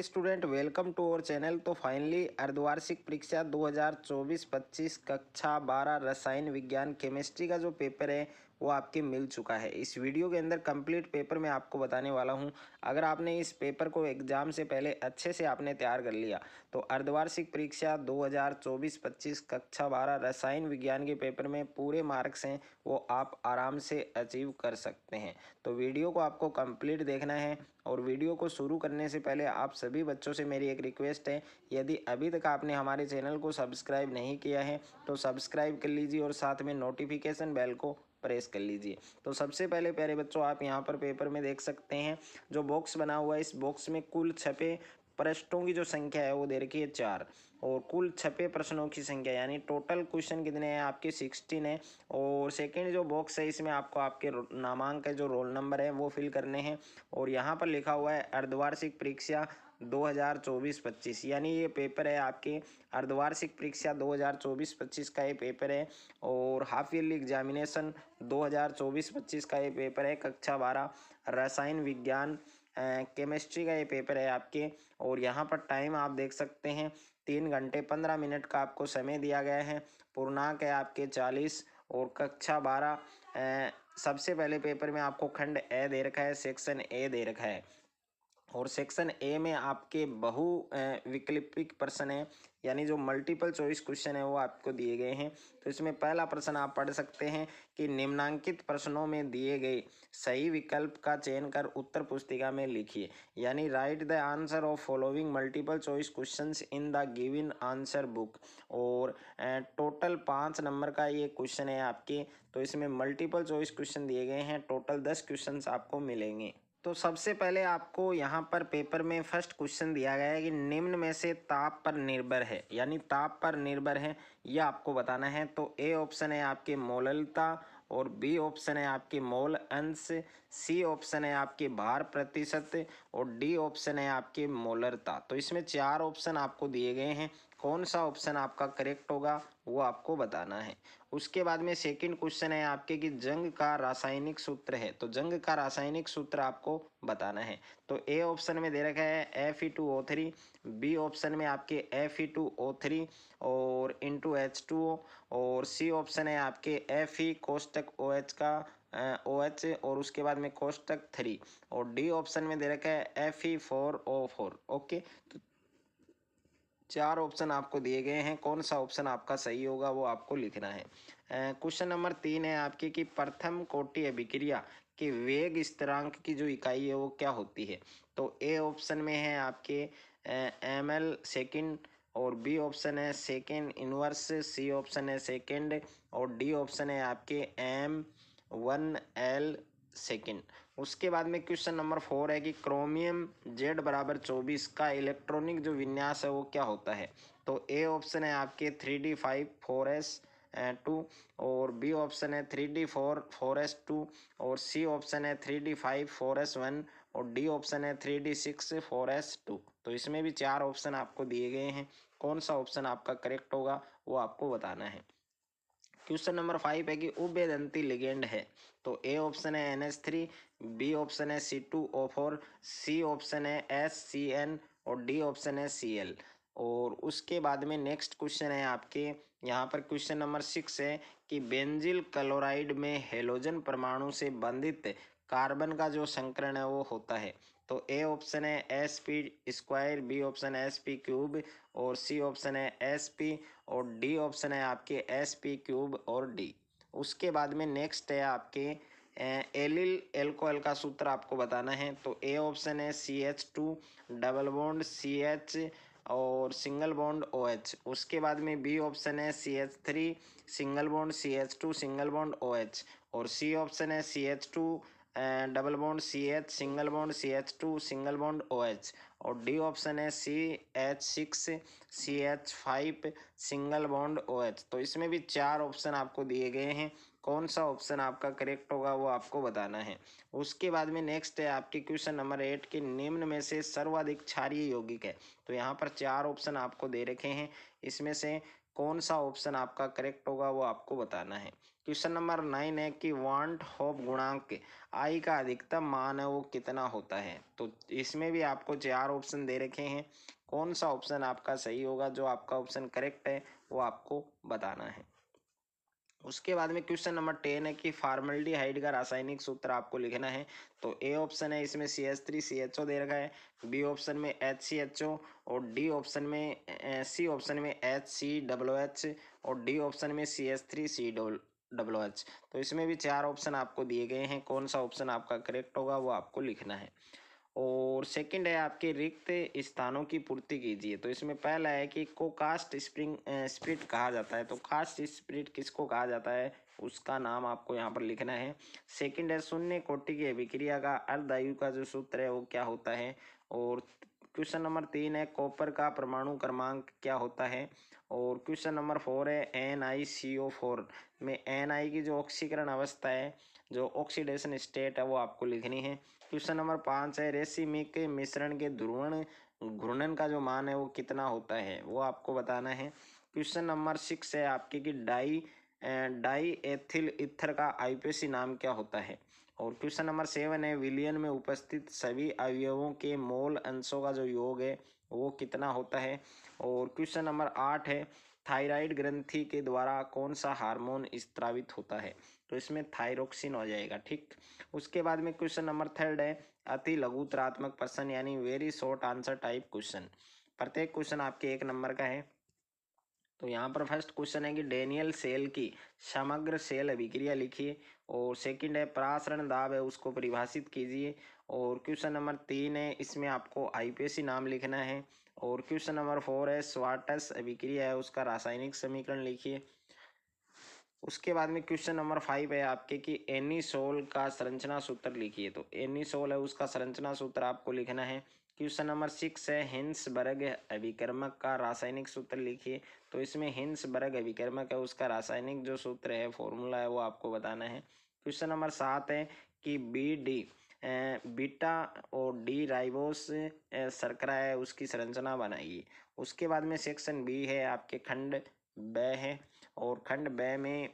Dear student, welcome to our channel. तो finally अर्धवार्षिक परीक्षा 2024-25 कक्षा 12 रसायन विज्ञान केमिस्ट्री का जो पेपर है वो आपके मिल चुका है। इस वीडियो के अंदर कंप्लीट पेपर मैं आपको बताने वाला हूं। अगर आपने इस पेपर को एग्जाम से पहले अच्छे से आपने तैयार कर लिया तो अर्धवार्षिक परीक्षा 2024-25 कक्षा 12 रसायन विज्ञान के पेपर में पूरे मार्क्स हैं वो आप आराम से अचीव कर सकते हैं। तो वीडियो को आपको कंप्लीट देखना है और वीडियो को शुरू करने से पहले आप सभी बच्चों से मेरी एक रिक्वेस्ट है, यदि अभी तक आपने हमारे चैनल को सब्सक्राइब नहीं किया है तो सब्सक्राइब कर लीजिए और साथ में नोटिफिकेशन बेल को प्रेस कर लीजिए। तो सबसे पहले प्यारे बच्चों, आप यहाँ पर पेपर में देख सकते हैं जो बॉक्स बना हुआ है, इस बॉक्स में कुल छपे प्रश्नों की जो संख्या है वो दे रखी है 4 और कुल छपे प्रश्नों की संख्या यानी टोटल क्वेश्चन कितने हैं आपके 16 है। और सेकंड जो बॉक्स है इसमें आपको आपके नामांक है जो रोल नंबर है वो फिल करने हैं और यहाँ पर लिखा हुआ है अर्धवार्षिक परीक्षा 2024-25 यानी ये पेपर है आपके अर्धवार्षिक परीक्षा 2024-25 का ये पेपर है और हाफ ईयरली एग्जामिनेशन 2024-25 का ये पेपर है। कक्षा 12 रसायन विज्ञान केमिस्ट्री का ये पेपर है आपके और यहाँ पर टाइम आप देख सकते हैं 3 घंटे 15 मिनट का आपको समय दिया गया है। पूर्णांक है आपके 40 और कक्षा 12 सबसे पहले पेपर में आपको खंड ए दे रखा है, सेक्शन ए दे रखा है और सेक्शन ए में आपके बहु वैकल्पिक प्रश्न है यानी जो मल्टीपल चॉइस क्वेश्चन है वो आपको दिए गए हैं। तो इसमें पहला प्रश्न आप पढ़ सकते हैं कि निम्नांकित प्रश्नों में दिए गए सही विकल्प का चयन कर उत्तर पुस्तिका में लिखिए, यानी right the answer of following multiple choice questions in the given answer book. और टोटल 5 नंबर का ये क्वेश्चन है आपके, तो इसमें मल्टीपल चॉइस क्वेश्चन दिए गए हैं, टोटल 10 क्वेश्चन आपको मिलेंगे। तो सबसे पहले आपको यहाँ पर पेपर में फर्स्ट क्वेश्चन दिया गया है कि निम्न में से ताप पर निर्भर है, यानी ताप पर निर्भर है यह आपको बताना है। तो ए ऑप्शन है आपके मोललता और बी ऑप्शन है आपके मोल अंश, सी ऑप्शन है आपके भार प्रतिशत और डी ऑप्शन है आपके मोलरता। तो इसमें 4 ऑप्शन आपको दिए गए हैं, कौन सा ऑप्शन आपका करेक्ट होगा वो आपको बताना है। उसके बाद में सेकंड क्वेश्चन है आपके कि जंग का रासायनिक सूत्र है, तो जंग का रासायनिक सूत्र आपको बताना है। तो ए ऑप्शन में दे रखा है Fe2O3, बी ऑप्शन में आपके Fe2O3 और इंटू H2O और सी ऑप्शन है आपके Fe कोष्टक OH का OH और उसके बाद में कोष्टक 3 और डी ऑप्शन में दे रखा है Fe4O4। ओके, तो 4 ऑप्शन आपको दिए गए हैं, कौन सा ऑप्शन आपका सही होगा वो आपको लिखना है। क्वेश्चन नंबर 3 है आपके कि प्रथम कोटि अभिक्रिया के वेग स्थिरांक की जो इकाई है वो क्या होती है। तो ए ऑप्शन में है आपके ml सेकंड और बी ऑप्शन है सेकंड इनवर्स, सी ऑप्शन है सेकंड और डी ऑप्शन है आपके m1l सेकंड। उसके बाद में क्वेश्चन नंबर 4 है कि क्रोमियम Z=24 का इलेक्ट्रॉनिक जो विन्यास है वो क्या होता है। तो ए ऑप्शन है आपके 3d5 4s2 और बी ऑप्शन है 3d4 4s2 और सी ऑप्शन है 3d5 4s1 और डी ऑप्शन है 3d6 4s2। तो इसमें भी 4 ऑप्शन आपको दिए गए हैं, कौन सा ऑप्शन आपका करेक्ट होगा वो आपको बताना है। क्वेश्चन नंबर 5 है कि उभयदंती लिगेंड है। तो ए ऑप्शन है NH3, बी ऑप्शन है C2O4, सी ऑप्शन है SCN और डी ऑप्शन है Cl। और उसके बाद में नेक्स्ट क्वेश्चन है आपके यहाँ पर क्वेश्चन नंबर 6 है कि बेंजिल क्लोराइड में हेलोजन परमाणु से बंधित कार्बन का जो संकरण है वो होता है। तो ए ऑप्शन है Sp², बी ऑप्शन है Sp³ और सी ऑप्शन है Sp और डी ऑप्शन है आपके Sp³ और डी। उसके बाद में नेक्स्ट है आपके एलिल एल्कोहल का सूत्र आपको बताना है। तो ए ऑप्शन है CH2 डबल बॉन्ड CH और सिंगल बॉन्ड OH। उसके बाद में बी ऑप्शन है CH3 single bond CH2 single bond OH और सी ऑप्शन है CH2 double bond CH single bond CH2 single bond OH और डी ऑप्शन है CH6 CH5 single bond OH। तो इसमें भी 4 ऑप्शन आपको दिए गए हैं, कौन सा ऑप्शन आपका करेक्ट होगा वो आपको बताना है। उसके बाद में नेक्स्ट है आपके क्वेश्चन नंबर 8 के निम्न में से सर्वाधिक क्षारीय यौगिक है। तो यहाँ पर 4 ऑप्शन आपको दे रखे हैं, इसमें से कौन सा ऑप्शन आपका करेक्ट होगा वो आपको बताना है। क्वेश्चन नंबर 9 है कि वांट होप गुणांक आई का अधिकतम मान है वो कितना होता है। तो इसमें भी आपको 4 ऑप्शन दे रखे हैं, कौन सा ऑप्शन आपका सही होगा, जो आपका ऑप्शन करेक्ट है वो आपको बताना है। उसके बाद में क्वेश्चन नंबर 10 है कि फॉर्मल्डिहाइड का रासायनिक सूत्र आपको लिखना है। तो ए ऑप्शन है इसमें CH3CHO दे रखा है, बी ऑप्शन में HCHO और डी ऑप्शन में सी ऑप्शन में HCOOH और डी ऑप्शन में CH3COOH। तो इसमें भी 4 ऑप्शन आपको दिए गए हैं, कौन सा ऑप्शन आपका करेक्ट होगा वो आपको लिखना है। और सेकंड है आपके रिक्त स्थानों की पूर्ति कीजिए। तो इसमें पहला है कि को कास्ट स्प्रिट कहा जाता है। तो कास्ट स्प्रिट किसको कहा जाता है उसका नाम आपको यहाँ पर लिखना है। सेकंड है शून्य कोटि की अभिक्रिया का अर्धायु का जो सूत्र है वो क्या होता है। और क्वेश्चन नंबर 3 है कॉपर का परमाणु क्रमांक क्या होता है। और क्वेश्चन नंबर 4 है NiCO4 में Ni की जो ऑक्सीकरण अवस्था है, जो ऑक्सीडेशन स्टेट है वो आपको लिखनी है। क्वेश्चन नंबर 5 है रेसिमिक मिश्रण के ध्रुवण घूर्णन का जो मान है वो कितना होता है वो आपको बताना है। क्वेश्चन नंबर 6 है आपके कि डाई एथिल ईथर का IUPAC नाम क्या होता है। और क्वेश्चन नंबर 7 है विलयन में उपस्थित सभी अवयवों के मोल अंशों का जो योग है वो कितना होता है। और क्वेश्चन नंबर 8 है थायराइड ग्रंथि के द्वारा कौन सा हार्मोन स्त्रावित होता है। तो इसमें थायरोक्सिन हो जाएगा, ठीक। उसके बाद में क्वेश्चन नंबर 3 है अति लघुतरात्मक प्रश्न यानी very short answer type question. प्रत्येक क्वेश्चन आपके 1 नंबर का है। तो यहाँ पर फर्स्ट क्वेश्चन है कि डेनियल सेल की समग्र सेल अभिक्रिया लिखिए। और सेकंड है परासरण दाब है उसको परिभाषित कीजिए। और क्वेश्चन नंबर 3 है इसमें आपको IUPAC नाम लिखना है। और क्वेश्चन नंबर 4 है स्वार्टस अभिक्रिया है उसका रासायनिक समीकरण लिखिए। उसके बाद में क्वेश्चन नंबर 5 है आपके कि एनिसोल का संरचना सूत्र लिखिए। तो एनिसोल है उसका संरचना सूत्र आपको लिखना है। क्वेश्चन नंबर 6 है हिंसबर्ग अभिकर्मक का रासायनिक सूत्र लिखिए। तो इसमें हिंसबर्ग अभिकर्मक है उसका रासायनिक जो सूत्र है फॉर्मूला है वो आपको बताना है। क्वेश्चन नंबर 7 है कि बीटा और डी राइबोस शर्करा है उसकी संरचना बनाइए। उसके बाद में सेक्शन बी है आपके खंड ब है। और खंड ब में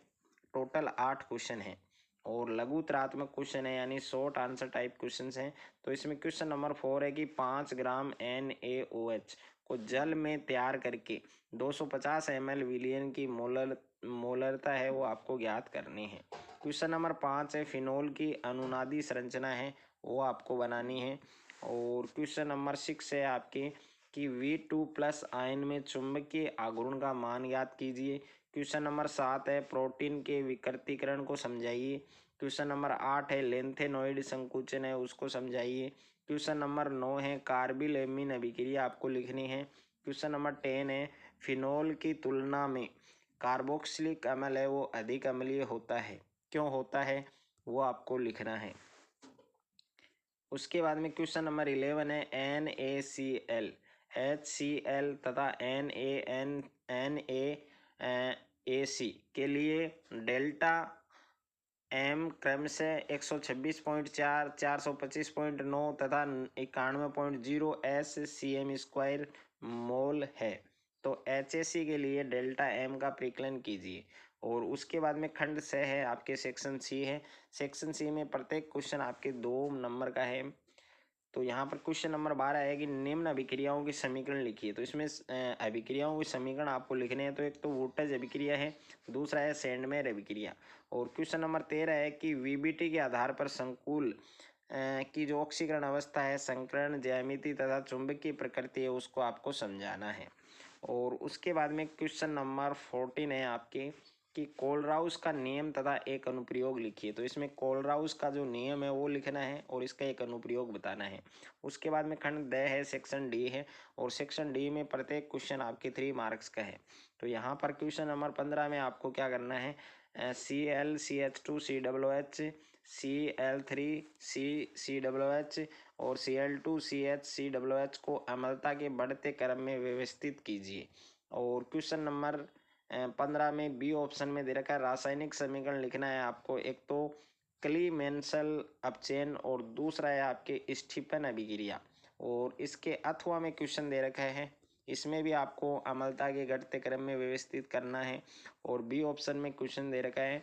टोटल 8 क्वेश्चन हैं और लघुतरात्मक क्वेश्चन है यानी शॉर्ट आंसर टाइप क्वेश्चन हैं। तो इसमें क्वेश्चन नंबर 4 है कि 5 ग्राम NaOH को जल में तैयार करके 250 ml विलयन की मोलरता है वो आपको ज्ञात करनी है। क्वेश्चन नंबर 5 है फिनोल की अनुनादी संरचना है वो आपको बनानी है। और क्वेश्चन नंबर 6 है आपके कि V2+ आयन में चुंबकीय आघूर्ण का मान ज्ञात कीजिए। क्वेश्चन नंबर 7 है प्रोटीन के विकृतीकरण को समझाइए। क्वेश्चन नंबर 8 है लेंथेनॉइड संकुचन है उसको समझाइए। क्वेश्चन नंबर 9 है कार्बिल एमीन अभिक्रिया आपको लिखनी है। क्वेश्चन नंबर 10 है फिनोल की तुलना में कार्बोक्सिलिक अम्ल है वो अधिक अम्लीय होता है, क्यों होता है वो आपको लिखना है। उसके बाद में क्वेश्चन नंबर 11 है NaCl HCl तथा NaNaAC के लिए डेल्टा M क्रमशः 126.4 425.9 तथा 91.0 SCm² मोल है। तो HAC के लिए डेल्टा M का परिकलन कीजिए। और उसके बाद में खंड स है आपके सेक्शन सी है। सेक्शन सी में प्रत्येक क्वेश्चन आपके 2 नंबर का है। तो यहाँ पर क्वेश्चन नंबर 12 है कि निम्न अभिक्रियाओं के समीकरण लिखिए। तो इसमें अभिक्रियाओं के समीकरण आपको लिखने हैं। तो एक तो वोल्टेज अभिक्रिया है, दूसरा है सैंडमेयर अभिक्रिया। और क्वेश्चन नंबर 13 है कि VBT के आधार पर संकुल की जो ऑक्सीकरण अवस्था है, संकरण ज्यामिति तथा चुंबकीय प्रकृति है उसको आपको समझाना है। और उसके बाद में क्वेश्चन नंबर 14 है आपके कि कोलराउस का नियम तथा एक अनुप्रयोग लिखिए। तो इसमें कोलराउस का जो नियम है वो लिखना है और इसका एक अनुप्रयोग बताना है। उसके बाद में खंड द है, सेक्शन डी है। और सेक्शन डी में प्रत्येक क्वेश्चन आपके 3 मार्क्स का है। तो यहाँ पर क्वेश्चन नंबर 15 में आपको क्या करना है, ClCH2COOH Cl3CCOOH और Cl2CHCOOH को अम्लता के बढ़ते क्रम में व्यवस्थित कीजिए। और क्वेश्चन नंबर 15 में बी ऑप्शन में दे रखा है रासायनिक समीकरण लिखना है आपको। एक तो क्लीमेंसल अपचयन और दूसरा है आपके स्टीफन अभिक्रिया। और इसके अथवा में क्वेश्चन दे रखा है इसमें भी आपको अम्लता के घटते क्रम में व्यवस्थित करना है। और बी ऑप्शन में क्वेश्चन दे रखा है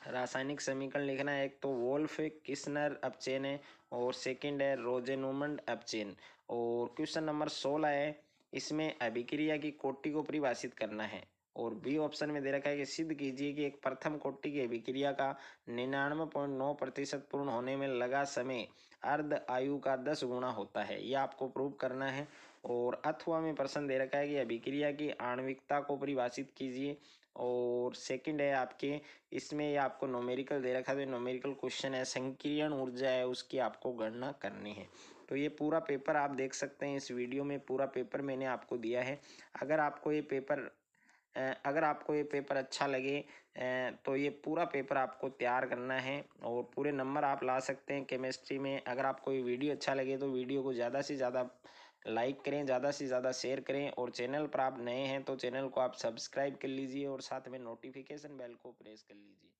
रासायनिक समीकरण लिखना है। एक तो वोल्फ किस्नर अपचेन है और सेकंड है रोजेनुमंड अपचेन। और क्वेश्चन नंबर 16 है, इसमें अभिक्रिया की कोटि को परिभाषित करना है। और बी ऑप्शन में दे रखा है कि सिद्ध कीजिए कि एक प्रथम कोटि की अभिक्रिया का 99.9% पूर्ण होने में लगा समय अर्ध आयु का 10 गुना होता है। यह आपको प्रूव करना है। और अथवा में प्रश्न दे रखा है कि अभिक्रिया की आणविकता को परिभाषित कीजिए। और सेकंड है आपके, इसमें ये आपको न्यूमेरिकल दे रखा है, तो न्यूमेरिकल क्वेश्चन है, संकीर्ण ऊर्जा है उसकी आपको गणना करनी है। तो ये पूरा पेपर आप देख सकते हैं, इस वीडियो में पूरा पेपर मैंने आपको दिया है। अगर आपको ये पेपर अच्छा लगे तो ये पूरा पेपर आपको तैयार करना है और पूरे नंबर आप ला सकते हैं केमिस्ट्री में। अगर आपको ये वीडियो अच्छा लगे तो वीडियो को ज़्यादा से ज़्यादा लाइक करें, ज़्यादा से ज़्यादा शेयर करें। और चैनल पर आप नए हैं तो चैनल को आप सब्सक्राइब कर लीजिए और साथ में नोटिफिकेशन बेल को प्रेस कर लीजिए।